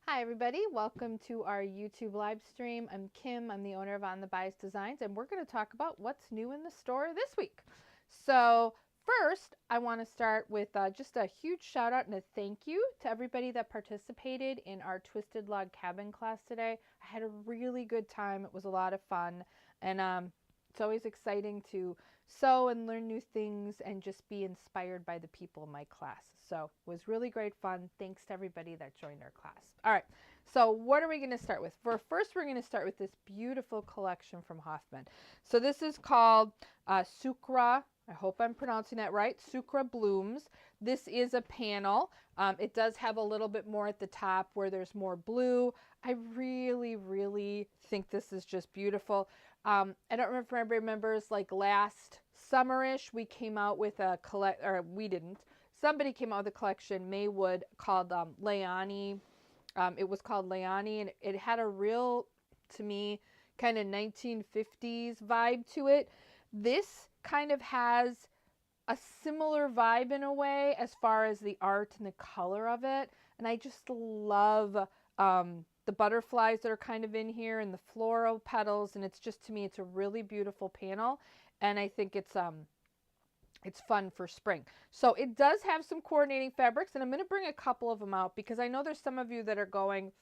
Hi everybody, welcome to our YouTube live stream. I'm Kim, I'm the owner of On the Bias Designs, and we're going to talk about what's new in the store this week. So first, I want to start with just a huge shout out and a thank you to everybody that participated in our Twisted Log Cabin class today. I had a really good time. It was a lot of fun, and it's always exciting to sew and learn new things and just be inspired by the people in my class. So it was really great fun. Thanks to everybody that joined our class. All right, so what are we going to start with? First, we're going to start with this beautiful collection from Hoffman. So this is called Sucra. I hope I'm pronouncing that right. Sucra Blooms. This is a panel. It does have a little bit more at the top where there's more blue. I really, really think this is just beautiful. I don't remember if everybody remembers, like last summerish, we came out with a we didn't. Somebody came out with a collection, Maywood, called Leani. It was called Leani, and it had a real, to me, kind of 1950s vibe to it. This kind of has a similar vibe in a way as far as the art and the color of it. And I just love the butterflies that are kind of in here and the floral petals. And it's just, to me, it's a really beautiful panel. And I think it's fun for spring. So it does have some coordinating fabrics, and I'm going to bring a couple of them out because I know there's some of you that are going,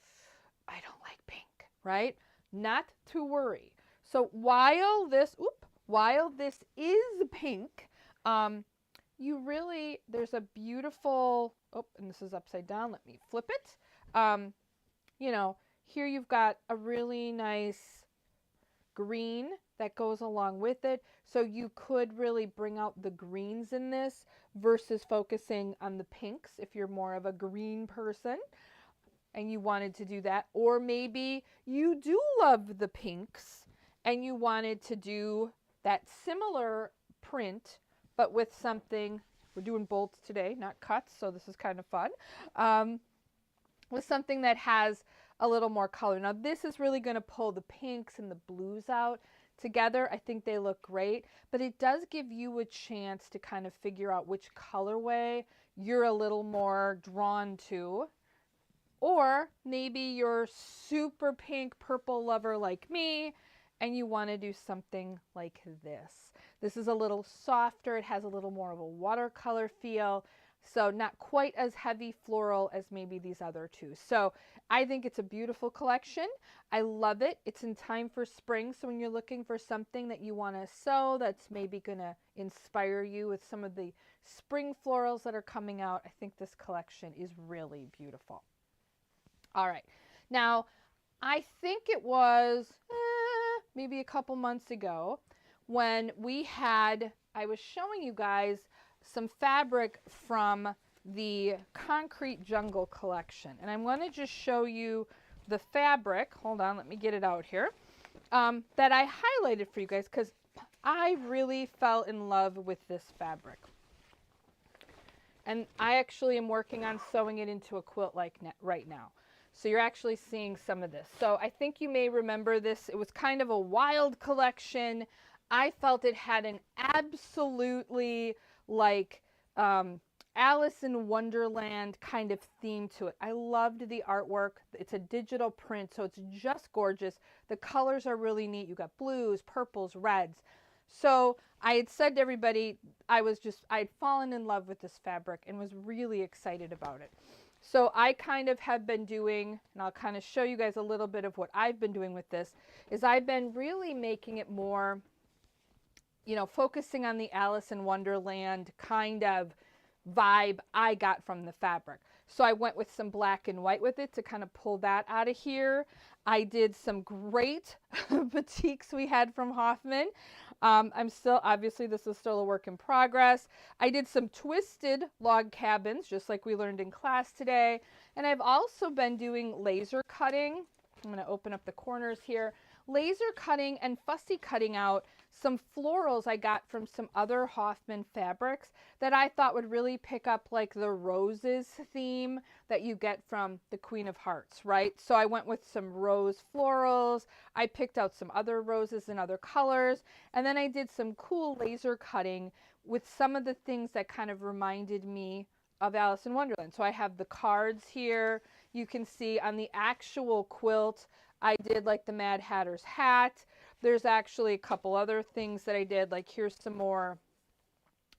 I don't like pink, right? Not to worry. So while this is pink, there's a beautiful, and this is upside down. Let me flip it. Here you've got a really nice green that goes along with it. So you could really bring out the greens in this versus focusing on the pinks if you're more of a green person and you wanted to do that. Or maybe you do love the pinks and you wanted to do that similar print, but with something, we're doing bolts today, not cuts, so this is kind of fun, with something that has a little more color. Now this is really going to pull the pinks and the blues out together. I think they look great, but it does give you a chance to kind of figure out which colorway you're a little more drawn to. Or maybe you're super pink purple lover like me and you want to do something like this. This is a little softer. It has a little more of a watercolor feel. So not quite as heavy floral as maybe these other two. So I think it's a beautiful collection. I love it. It's in time for spring. So when you're looking for something that you want to sew that's maybe going to inspire you with some of the spring florals that are coming out, I think this collection is really beautiful. All right. Now, I think it was maybe a couple months ago when I was showing you guys some fabric from the Concrete Jungle collection. And I'm going to just show you the fabric. Hold on, let me get it out here. That I highlighted for you guys because I really fell in love with this fabric. And I actually am working on sewing it into a quilt right now. So you're actually seeing some of this. So I think you may remember this. It was kind of a wild collection. I felt it had an absolutely like Alice in Wonderland kind of theme to it. I loved the artwork. It's a digital print, so it's just gorgeous. The colors are really neat. You got blues, purples, reds. So I had said to everybody, I had fallen in love with this fabric and was really excited about it. So I kind of have been doing, and I'll kind of show you guys a little bit of what I've been doing with this, is I've been really making it more, focusing on the Alice in Wonderland kind of vibe I got from the fabric. So I went with some black and white with it to kind of pull that out of here. I did some great batiks we had from Hoffman. Obviously this is still a work in progress. I did some twisted log cabins, just like we learned in class today. And I've also been doing laser cutting. I'm going to open up the corners here. Laser cutting and fussy cutting out some florals I got from some other Hoffman fabrics that I thought would really pick up like the roses theme that you get from the Queen of Hearts, right? So I went with some rose florals. I picked out some other roses in other colors. And then I did some cool laser cutting with some of the things that kind of reminded me of Alice in Wonderland. So I have the cards here. You can see on the actual quilt, I did like the Mad Hatter's hat. There's actually a couple other things that I did, like here's some more,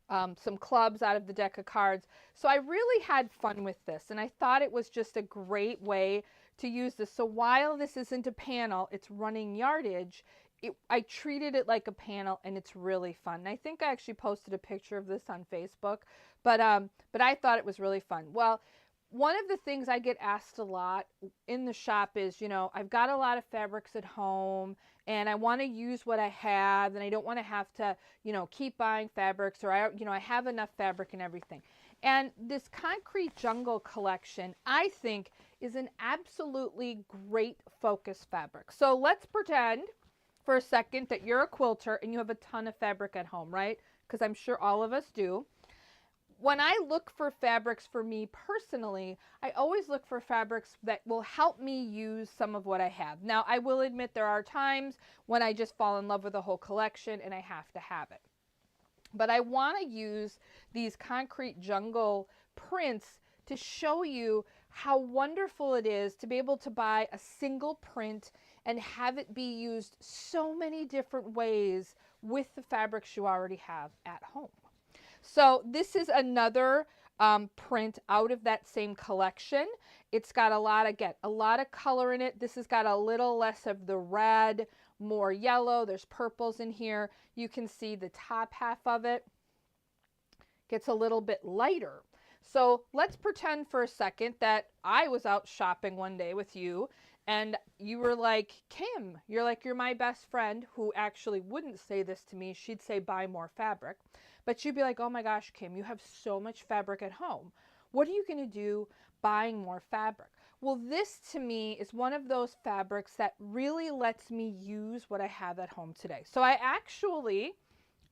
some clubs out of the deck of cards. So I really had fun with this, and I thought it was just a great way to use this. So while this isn't a panel, it's running yardage. I treated it like a panel, and it's really fun. And I think I actually posted a picture of this on Facebook, but I thought it was really fun. Well, one of the things I get asked a lot in the shop is, you know, I've got a lot of fabrics at home and I want to use what I have, and I don't want to have to, you know, keep buying fabrics, or I have enough fabric and everything. And this Concrete Jungle collection, I think, is an absolutely great focus fabric. So let's pretend for a second that you're a quilter and you have a ton of fabric at home, right? Because I'm sure all of us do. When I look for fabrics for me personally, I always look for fabrics that will help me use some of what I have. Now, I will admit there are times when I just fall in love with a whole collection and I have to have it. But I want to use these Concrete Jungle prints to show you how wonderful it is to be able to buy a single print and have it be used so many different ways with the fabrics you already have at home. So this is another print out of that same collection. It's got a lot of color in it. This has got a little less of the red, more yellow. There's purples in here. You can see the top half of it gets a little bit lighter. So let's pretend for a second that I was out shopping one day with you and you were like, Kim, you're my best friend, who actually wouldn't say this to me. She'd say, buy more fabric. But you'd be like, oh my gosh, Kim, you have so much fabric at home. What are you going to do buying more fabric? Well, this to me is one of those fabrics that really lets me use what I have at home today. So I actually,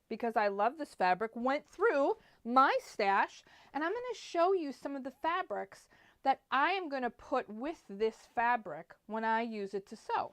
because I love this fabric, went through my stash, and I'm going to show you some of the fabrics that I am going to put with this fabric when I use it to sew.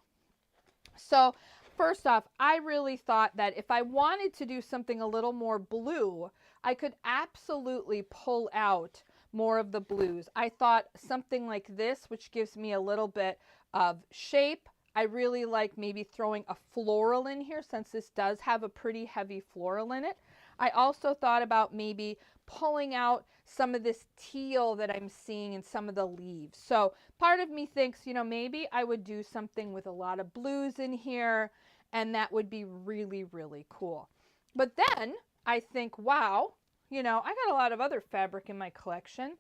So first off, I really thought that if I wanted to do something a little more blue, I could absolutely pull out more of the blues. I thought something like this, which gives me a little bit of shape. I really like maybe throwing a floral in here, since this does have a pretty heavy floral in it. I also thought about maybe pulling out some of this teal that I'm seeing in some of the leaves. So part of me thinks, you know, maybe I would do something with a lot of blues in here, and that would be really, really cool. But then I think, wow, you know, I got a lot of other fabric in my collection.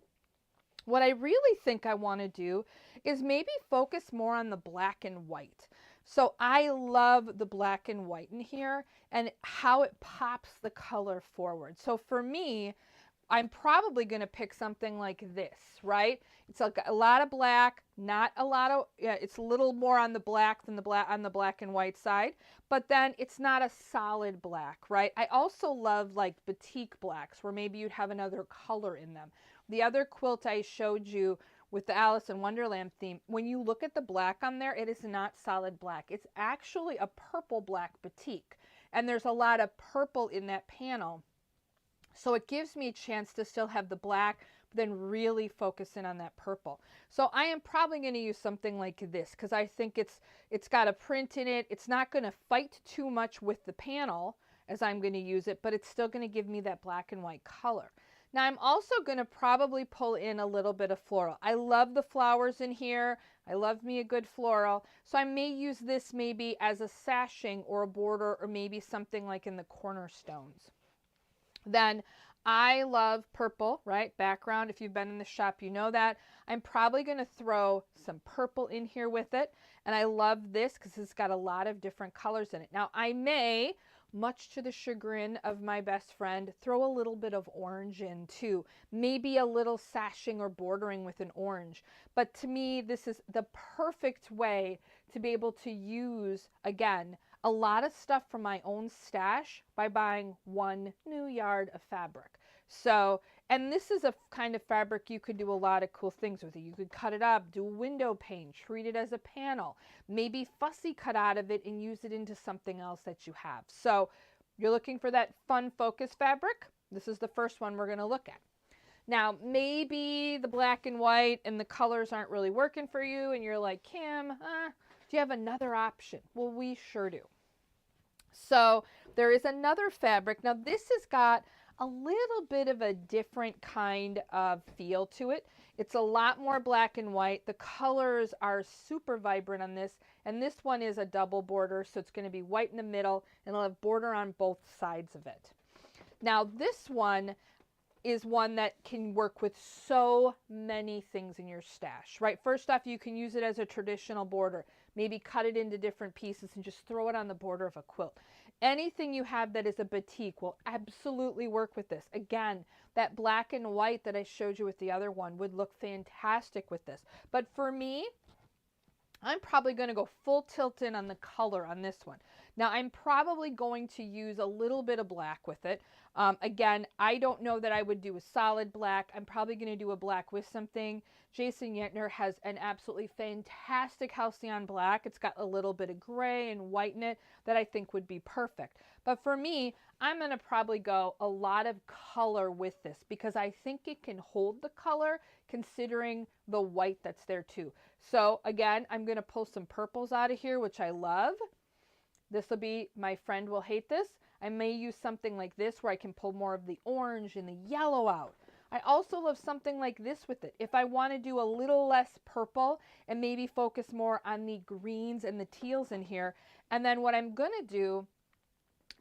What I really think I want to do is maybe focus more on the black and white. So I love the black and white in here and how it pops the color forward. So for me, I'm probably going to pick something like this, right? It's like a lot of black, not a lot of, it's a little more on the black than on the black and white side, but then it's not a solid black, right? I also love like batik blacks, where maybe you'd have another color in them. The other quilt I showed you with the Alice in Wonderland theme, when you look at the black on there, it is not solid black. It's actually a purple black batik, and there's a lot of purple in that panel. So it gives me a chance to still have the black, but then really focus in on that purple. So I am probably going to use something like this, because I think it's got a print in it. It's not going to fight too much with the panel as I'm going to use it, but it's still going to give me that black and white color. Now I'm also going to probably pull in a little bit of floral. I love the flowers in here. I love me a good floral. So I may use this maybe as a sashing or a border, or maybe something like in the cornerstones. Then I love purple, right? Background. If you've been in the shop, you know that. I'm probably going to throw some purple in here with it. And I love this because it's got a lot of different colors in it. Now I may, much to the chagrin of my best friend, throw a little bit of orange in too. Maybe a little sashing or bordering with an orange. But to me, this is the perfect way to be able to use, again, a lot of stuff from my own stash by buying one new yard of fabric. So, and this is a kind of fabric you could do a lot of cool things with it. You could cut it up, do a window pane, treat it as a panel, maybe fussy cut out of it and use it into something else that you have. So you're looking for that fun focus fabric. This is the first one we're going to look at. Now, maybe the black and white and the colors aren't really working for you, and you're like, Kim, do you have another option? Well, we sure do. So there is another fabric. Now, this has got a little bit of a different kind of feel to it. It's a lot more black and white. The colors are super vibrant on this, and this one is a double border, so it's going to be white in the middle, and it'll have border on both sides of it. Now, this one is one that can work with so many things in your stash, right? First off, you can use it as a traditional border. Maybe cut it into different pieces and just throw it on the border of a quilt. Anything you have that is a batik will absolutely work with this. Again, that black and white that I showed you with the other one would look fantastic with this. But for me, I'm probably going to go full tilt in on the color on this one. Now, I'm probably going to use a little bit of black with it. Again, I don't know that I would do a solid black. I'm probably going to do a black with something. Jason Yentner has an absolutely fantastic Halcyon black. It's got a little bit of gray and white in it that I think would be perfect. But for me, I'm going to probably go a lot of color with this because I think it can hold the color considering the white that's there too. So again, I'm going to pull some purples out of here, which I love. This will be, my friend will hate this. I may use something like this where I can pull more of the orange and the yellow out. I also love something like this with it. If I want to do a little less purple and maybe focus more on the greens and the teals in here. And then what I'm going to do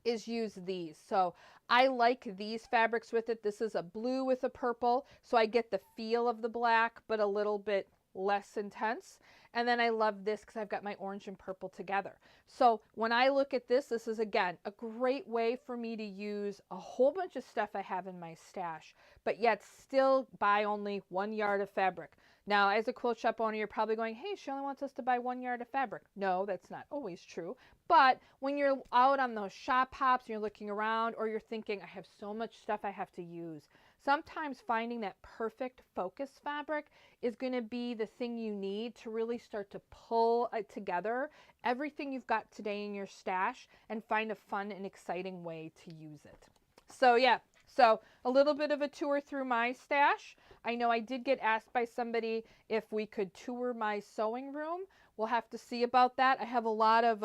is use these. So I like these fabrics with it. This is a blue with a purple, so I get the feel of the black, but a little bit less intense. And then I love this because I've got my orange and purple together. So when I look at this, this is again a great way for me to use a whole bunch of stuff I have in my stash, but yet still buy only 1 yard of fabric. Now, as a quilt shop owner, you're probably going, hey, she only wants us to buy 1 yard of fabric. No, that's not always true. But when you're out on those shop hops and you're looking around, or you're thinking, I have so much stuff I have to use, sometimes finding that perfect focus fabric is going to be the thing you need to really start to pull together everything you've got today in your stash and find a fun and exciting way to use it. So yeah, so a little bit of a tour through my stash. I know I did get asked by somebody if we could tour my sewing room. We'll have to see about that. I have a lot of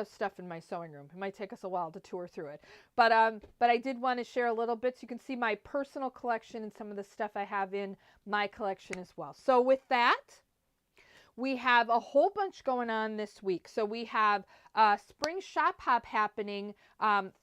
stuff in my sewing room. It might take us a while to tour through it. But I did want to share a little bit so you can see my personal collection and some of the stuff I have in my collection as well. So with that, we have a whole bunch going on this week. So we have Spring Shop Hop happening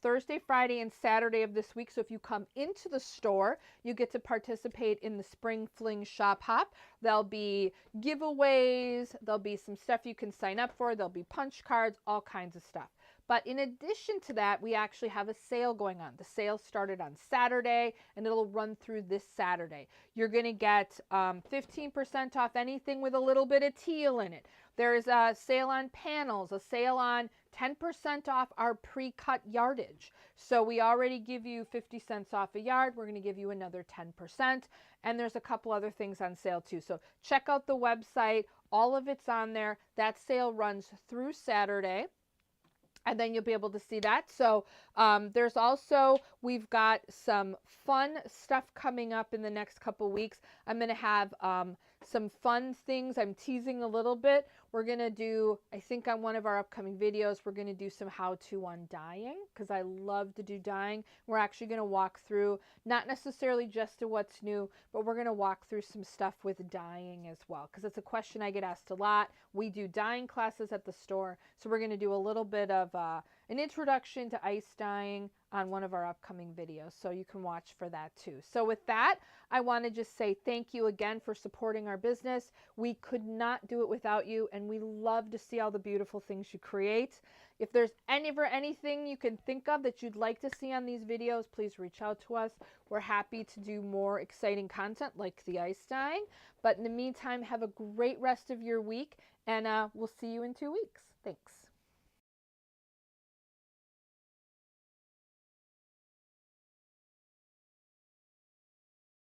Thursday, Friday, and Saturday of this week. So if you come into the store, you get to participate in the Spring Fling Shop Hop. There'll be giveaways. There'll be some stuff you can sign up for. There'll be punch cards, all kinds of stuff. But in addition to that, we actually have a sale going on. The sale started on Saturday, and it'll run through this Saturday. You're going to get 15% off anything with a little bit of teal in it. There's a sale on panels, a sale on 10% off our pre-cut yardage. So we already give you 50 cents off a yard. We're going to give you another 10%. And there's a couple other things on sale too. So check out the website. All of it's on there. That sale runs through Saturday. And then you'll be able to see that. So there's also, we've got some fun stuff coming up in the next couple weeks. I'm going to have some fun things. I'm teasing a little bit. We're going to do, I think on one of our upcoming videos, we're going to do some how-to on dyeing because I love to do dyeing. We're actually going to walk through, not necessarily just to what's new, but we're going to walk through some stuff with dyeing as well because it's a question I get asked a lot. We do dyeing classes at the store, so we're going to do a little bit of an introduction to ice dyeing on one of our upcoming videos, so you can watch for that too. So with that, I want to just say thank you again for supporting our business. We could not do it without you, and we love to see all the beautiful things you create. If there's anything you can think of that you'd like to see on these videos, please reach out to us. We're happy to do more exciting content like the ice dyeing. But in the meantime, have a great rest of your week, and we'll see you in 2 weeks. Thanks.